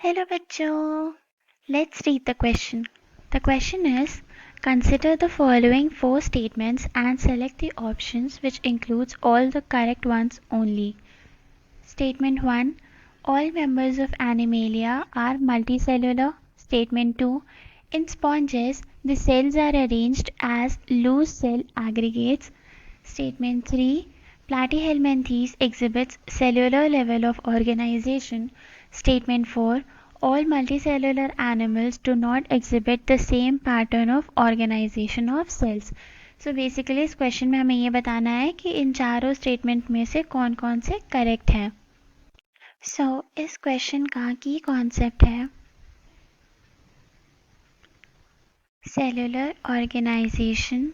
Hello बच्चों. Let's read the question. The question is, consider the following four statements and select the options which includes all the correct ones only. Statement 1. All members of Animalia are multicellular. Statement 2. In sponges, the cells are arranged as loose cell aggregates. Statement 3. Platyhelminthes exhibits cellular level of organization. Statement 4. All multicellular animals do not exhibit the same pattern of organization of cells. So basically इस question में हमें ये बताना है कि इन चारों statement में से कौन कौन से करेक्ट हैं. सो इस क्वेश्चन का की कॉन्सेप्ट है सेलुलर ऑर्गेनाइजेशन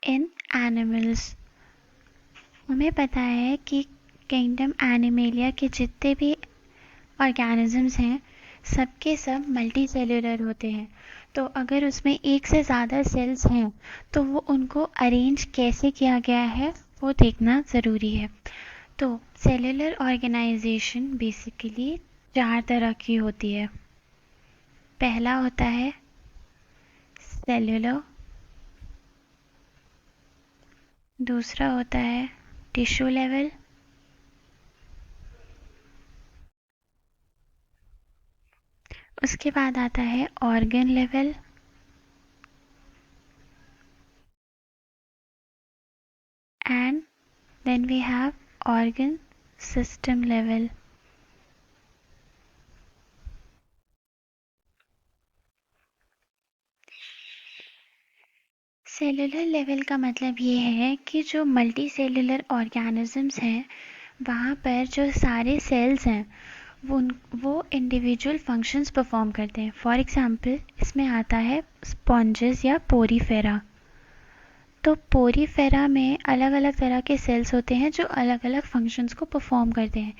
इन एनिमल्स. हमें पता है कि किंगडम एनिमेलिया के जितने भी ऑर्गेनिजम्स हैं सबके सब मल्टी सेलुलर होते हैं. तो अगर उसमें एक से ज़्यादा सेल्स हैं तो वो उनको अरेंज कैसे किया गया है वो देखना ज़रूरी है. तो सेलुलर ऑर्गेनाइजेशन बेसिकली चार तरह की होती है. पहला होता है सेलुलर, दूसरा होता है टिश्यू लेवल, उसके बाद आता है organ level, and then we have organ system level. Cellular level का मतलब ये है कि जो मल्टी सेलुलर ऑर्गेनिजम्स हैं वहाँ पर जो सारे सेल्स हैं वो इंडिविजुअल फंक्शंस परफॉर्म करते हैं. फॉर एग्जांपल इसमें आता है स्पॉन्जेस या पोरीफेरा. तो पोरीफेरा में अलग अलग तरह के सेल्स होते हैं जो अलग अलग फंक्शंस को परफॉर्म करते हैं.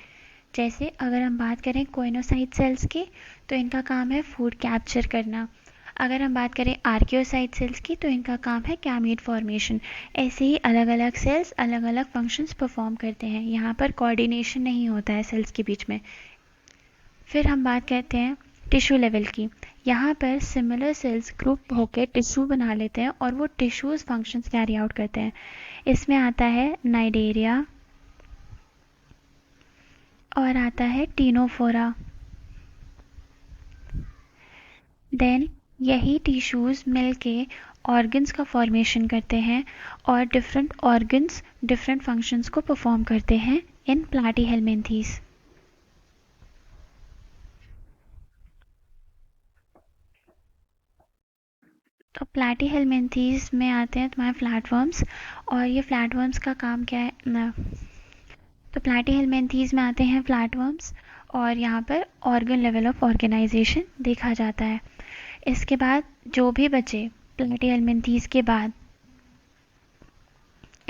जैसे अगर हम बात करें कोइनोसाइट सेल्स की तो इनका काम है फूड कैप्चर करना. अगर हम बात करें आर्कियोसाइट सेल्स की तो इनका काम है गैमीट फॉर्मेशन. ऐसे ही अलग अलग सेल्स अलग अलग फंक्शंस परफॉर्म करते हैं. यहाँ पर कोऑर्डिनेशन नहीं होता है सेल्स के बीच में. फिर हम बात करते हैं टिश्यू लेवल की. यहाँ पर सिमिलर सेल्स ग्रुप होकर टिश्यू बना लेते हैं और वो टिश्यूज फंक्शंस कैरी आउट करते हैं. इसमें आता है नाइडेरिया और आता है टीनोफोरा. देन यही टिश्यूज मिलके ऑर्गन्स का फॉर्मेशन करते हैं और डिफरेंट ऑर्गन्स डिफरेंट फंक्शंस को परफॉर्म करते हैं इन प्लैटीहेल्मिन्थीज. तो प्लैटीहेल्मिन्थीज में आते हैं तुम्हारे फ्लैटवर्म्स. और ये फ्लैटवर्म्स का काम क्या है ना, तो प्लैटीहेल्मिन्थीज में आते हैं फ्लैटवर्म्स और यहाँ पर ऑर्गन लेवल ऑफ ऑर्गेनाइजेशन देखा जाता है. इसके बाद जो भी बचे प्लैटीहेल्मिन्थीज के बाद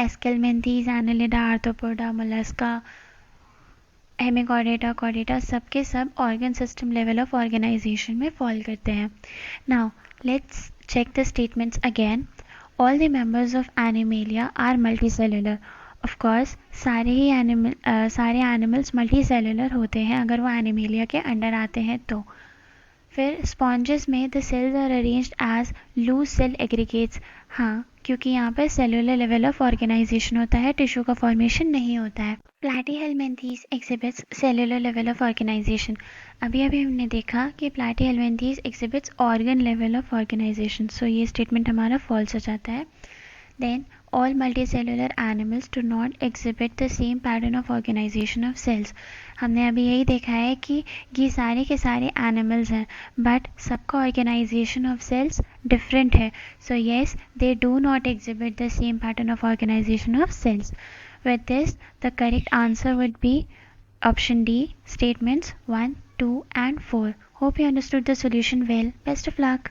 Aschelminthes, Annelida, Arthropoda, Mollusca, Hemichordata, Chordata सबके सब organ system level of organisation में फॉल करते हैं. Now let's check the statements again. All the members of Animalia are multicellular. Of course सारे एनिमल्स मल्टीसेलुलर होते हैं अगर वो एनिमेलिया के अंडर आते हैं तो. फिर स्पॉन्जेस में the cells are arranged as loose cell aggregates. हाँ, क्योंकि यहाँ पर सेलुलर लेवल ऑफ ऑर्गेनाइजेशन होता है, टिश्यू का फॉर्मेशन नहीं होता है. Platyhelminthes exhibits cellular level of organisation. अभी हमने देखा कि Platyhelminthes exhibits organ level of organisation. So ये स्टेटमेंट हमारा फॉल्स हो जाता है. Then all multicellular animals do not exhibit the same pattern of organization of cells. हमने अभी यही देखा है कि ये सारे के सारे एनिमल्स हैं बट सबका ऑर्गेनाइजेशन ऑफ सेल्स डिफरेंट है. So yes they do not exhibit the same pattern of organisation of cells. With this the correct answer would be option D, statements 1, 2 and 4. Hope you understood the solution well. Best of luck.